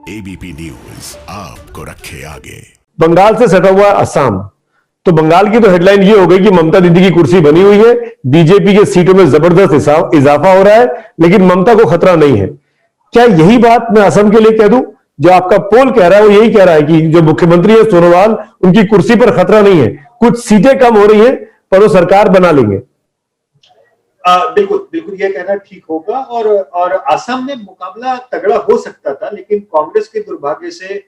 ABP news आपको रखे आगे। बंगाल से सटा हुआ असम, तो बंगाल की तो हेडलाइन ये हो गई कि ममता दीदी की कुर्सी बनी हुई है, बीजेपी के सीटों में जबरदस्त इजाफा हो रहा है, लेकिन ममता को खतरा नहीं है। क्या यही बात मैं असम के लिए कह दूं? जो आपका पोल कह रहा है वो यही कह रहा है कि जो मुख्यमंत्री है सोनोवाल, उनकी कुर्सी पर खतरा नहीं है, कुछ सीटें कम हो रही है पर वो सरकार बना लेंगे। बिल्कुल बिल्कुल ये कहना ठीक होगा। और असम में मुकाबला तगड़ा हो सकता था, लेकिन कांग्रेस के दुर्भाग्य से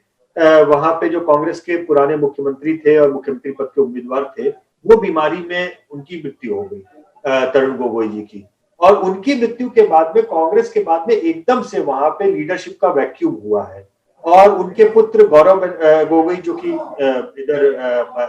वहां पे जो कांग्रेस के पुराने मुख्यमंत्री थे और मुख्यमंत्री पद के उम्मीदवार थे, वो बीमारी में उनकी मृत्यु हो गई, तरुण गोगोई जी की। और उनकी मृत्यु के बाद में कांग्रेस के बाद में एकदम से वहां पे लीडरशिप का वैक्यूम हुआ है। और उनके पुत्र गौरव गोगोई जो कि इधर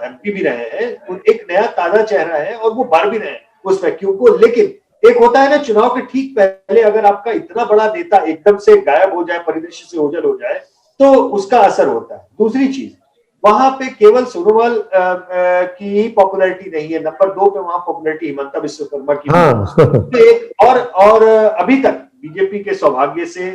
एमपी भी रहे हैं, एक नया ताजा चेहरा है और वो भर भी रहे हैं उस वैक्यूम को। लेकिन एक होता है ना, चुनाव के ठीक पहले अगर आपका इतना बड़ा नेता एकदम से गायब हो जाए, परिदृश्य से ओझल हो जाए, तो उसका असर होता है। दूसरी चीज, वहां पे केवल सोनोवाल की ही पॉपुलैरिटी नहीं है, नंबर 2 पे वहां पॉपुलैरिटी हिमंता विश्व शर्मा की। तो एक और अभी तक बीजेपी के सौभाग्य से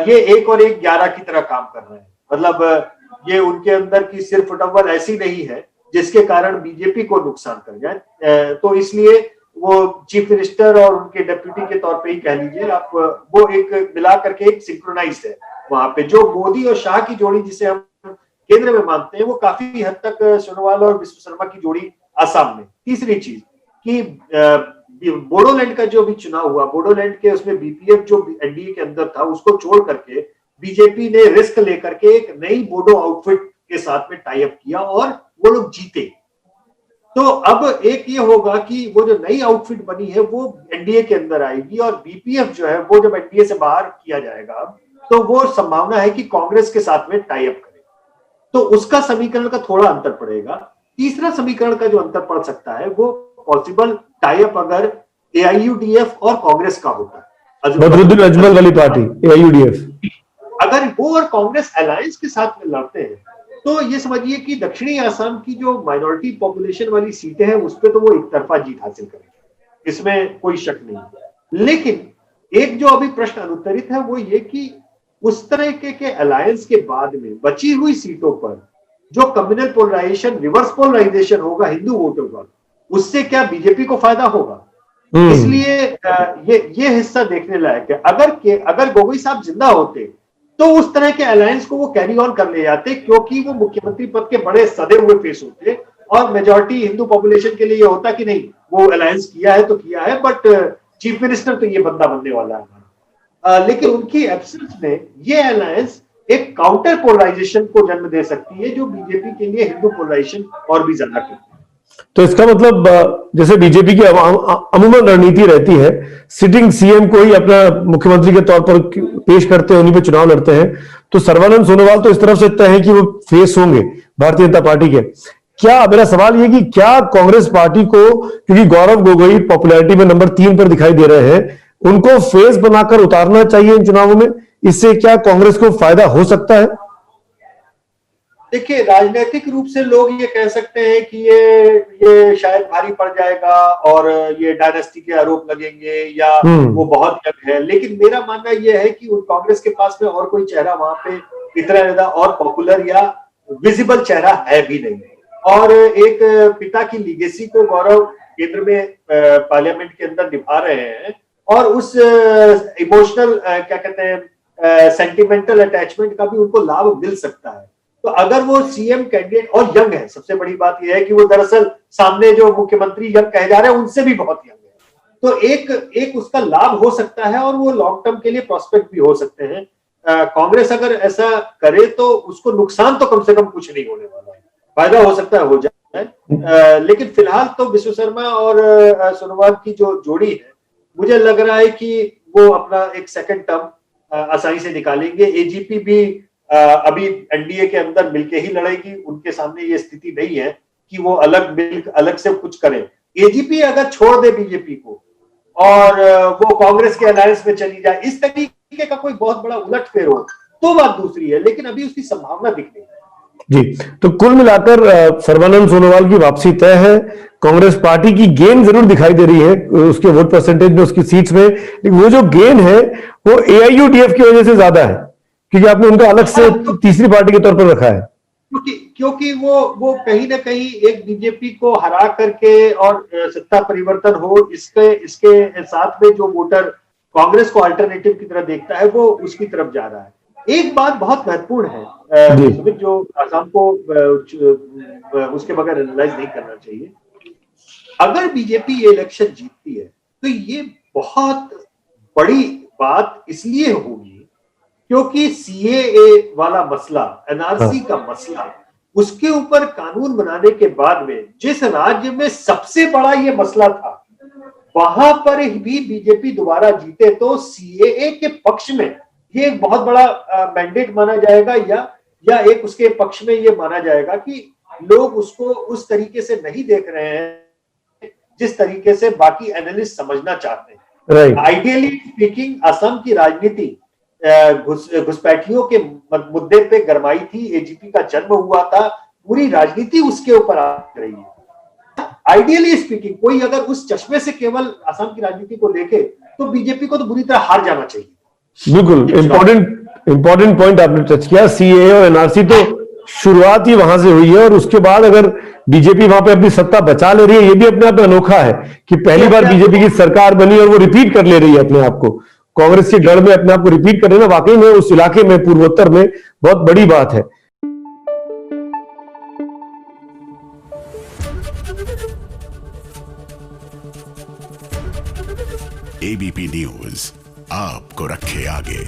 ये 1 और 1 11 की तरह काम कर रहे हैं। मतलब ये उनके अंदर की सिर्फ फुटबॉल ऐसी नहीं है जिसके कारण बीजेपी को नुकसान कर जाए। तो इसलिए वो चीफ मिनिस्टर और उनके डेप्यूटी के तौर पे ही कह लीजिए आप, वो एक मिला करके एक सिंक्रोनाइज्ड है वहां पे। जो मोदी और शाह की जोड़ी जिसे हम केंद्र में मानते हैं, वो काफी हद तक सोनोवाल और विश्व शर्मा की जोड़ी आसाम में। तीसरी चीज कि बोडोलैंड का जो भी चुनाव हुआ, बोडोलैंड के उसमें बीपीएफ जो एनडीए के अंदर था उसको छोड़ करके बीजेपी ने रिस्क लेकर के एक नई बोडो आउटफिट के साथ में टाई अप किया और वो लोग जीते। तो अब एक ये होगा कि वो जो नई आउटफिट बनी है वो एनडीए के अंदर आएगी, और बीपीएफ जो है वो जब एनडीए से बाहर किया जाएगा तो वो संभावना है कि कांग्रेस के साथ में टाई अप करे, तो उसका समीकरण का थोड़ा अंतर पड़ेगा। तीसरा समीकरण का जो अंतर पड़ सकता है वो पॉसिबल टाई अप अगर एआईयूडीएफ और कांग्रेस का होता है, बदरुद्दीन अजमल वाली पार्टी एआईयूडीएफ, अगर वो और कांग्रेस अलायंस के साथ में लड़ते हैं, तो ये समझिए कि दक्षिणी असम की जो माइनॉरिटी पॉपुलेशन वाली सीटें हैं उस पर तो वो एक तरफा जीत हासिल करेंगे, इसमें कोई शक नहीं। लेकिन एक जो अभी प्रश्न अनुत्तरित है वो ये कि उस तरह के अलायंस के बाद में बची हुई सीटों पर जो कम्युनल पोलराइजेशन, रिवर्स पोलराइजेशन होगा हिंदू वोटों का, उससे क्या बीजेपी को फायदा होगा? इसलिए ये हिस्सा देखने लायक है। अगर गोगोई साहब जिंदा होते तो उस तरह के अलायंस को वो कैरी ऑन कर ले जाते, क्योंकि वो मुख्यमंत्री पद के बड़े सदे हुए फेस होते और मेजॉरिटी हिंदू पॉपुलेशन के लिए ये होता कि नहीं, वो अलायंस किया है तो किया है, बट चीफ मिनिस्टर तो ये बंदा बनने वाला है। लेकिन उनकी एब्सेंस में ये अलायंस एक काउंटर पोलराइजेशन को जन्म दे सकती है, जो बीजेपी के लिए हिंदू पोलराइजेशन और भी ज्यादा करती है। तो इसका मतलब जैसे बीजेपी की अमूमन रणनीति रहती है, सिटिंग सीएम को ही अपना मुख्यमंत्री के तौर पर पेश करते हैं, उन्हीं पे चुनाव लड़ते हैं, तो सर्बानंद सोनोवाल तो इस तरफ से तय है कि वो फेस होंगे भारतीय जनता पार्टी के। क्या, मेरा सवाल ये कि क्या कांग्रेस पार्टी को, क्योंकि गौरव गोगोई पॉपुलैरिटी में नंबर 3 पर दिखाई दे रहे हैं, उनको फेस बनाकर उतारना चाहिए इन चुनावों में? इससे क्या कांग्रेस को फायदा हो सकता है? देखिए, राजनीतिक रूप से लोग ये कह सकते हैं कि ये शायद भारी पड़ जाएगा और ये डायनेस्टी के आरोप लगेंगे या वो बहुत यंग है, लेकिन मेरा मानना ये है कि उन कांग्रेस के पास में और कोई चेहरा वहां पे इतना ज्यादा और पॉपुलर या विजिबल चेहरा है भी नहीं। और एक पिता की लीगेसी को गौरव केंद्र में पार्लियामेंट के अंदर निभा रहे हैं, और उस इमोशनल क्या कहते हैं सेंटिमेंटल अटैचमेंट का भी उनको लाभ मिल सकता है। तो अगर वो सीएम कैंडिडेट और यंग है, सबसे बड़ी बात यह है कि वो दरअसल सामने जो मुख्यमंत्री यंग कहे जा रहे हैं उनसे भी बहुत यंग है, तो एक उसका लाभ हो सकता है और वो लॉन्ग टर्म के लिए प्रोस्पेक्ट भी हो सकते हैं। कांग्रेस अगर ऐसा करे तो उसको नुकसान तो कम से कम कुछ नहीं होने वाला है, फायदा हो सकता है हो जाए। लेकिन फिलहाल तो विश्व शर्मा और सोनोवाल की जो जोड़ी है, मुझे लग रहा है कि वो अपना एक सेकंड टर्म आसानी से निकालेंगे। एजीपी भी अभी एनडीए के अंदर मिलके ही लड़ेगी, उनके सामने ये स्थिति नहीं है कि वो अलग से कुछ करें। एजीपी अगर छोड़ दे बीजेपी को और वो कांग्रेस के अलायंस में चली जाए, इस तरीके का कोई बहुत बड़ा उलटफेर हो तो बात दूसरी है, लेकिन अभी उसकी संभावना दिख रही है। जी, तो कुल मिलाकर सर्बानंद सोनोवाल की वापसी तय है। कांग्रेस पार्टी की गेन जरूर दिखाई दे रही है उसके वोट परसेंटेज में, उसकी सीट्स में, लेकिन वो जो गेन है वो एआईयूडीएफ की वजह से ज्यादा है। क्योंकि आपने उनको अलग से तीसरी पार्टी के तौर पर रखा है। क्योंकि वो कहीं ना कहीं एक बीजेपी को हरा करके और सत्ता परिवर्तन हो, इसके साथ में जो वोटर कांग्रेस को अल्टरनेटिव की तरह देखता है वो उसकी तरफ जा रहा है। एक बात बहुत महत्वपूर्ण है जो आसाम को उसके बगैर एनालाइज नहीं करना चाहिए। अगर बीजेपी ये इलेक्शन जीतती है तो ये बहुत बड़ी बात इसलिए होगी क्योंकि सीएए वाला मसला, एनआरसी का मसला, उसके ऊपर कानून बनाने के बाद में जिस राज्य में सबसे बड़ा ये मसला था वहां पर भी बीजेपी दोबारा जीते तो सीएए के पक्ष में ये एक बहुत बड़ा मैंडेट माना जाएगा या एक उसके पक्ष में ये माना जाएगा कि लोग उसको उस तरीके से नहीं देख रहे हैं जिस तरीके से बाकी एनालिस्ट समझना चाहते हैं। आइडियली स्पीकिंग असम की राजनीति घुसपैठियों के मुद्दे पे गरमाई थी, एजीपी का जन्म हुआ था, पूरी राजनीति उसके ऊपर आ रही है। आइडियली स्पीकिंग कोई अगर उस चश्मे से केवल असम की राजनीति को देखे तो बीजेपी को तो बुरी तरह हार जाना चाहिए। बिल्कुल इंपॉर्टेंट पॉइंट आपने टच किया। सीएए और एनआरसी तो शुरुआत ही वहां से हुई है और उसके बाद अगर बीजेपी वहां पे अपनी सत्ता बचा ले रही है, ये भी अपने आप में अनोखा है कि पहली बार बीजेपी की सरकार बनी और वो रिपीट कर ले रही है अपने आप को, कांग्रेस के गढ़ में अपने आप को रिपीट कर लेना वाकई में उस इलाके में पूर्वोत्तर में बहुत बड़ी बात है। एबीपी न्यूज आपको रखे आगे।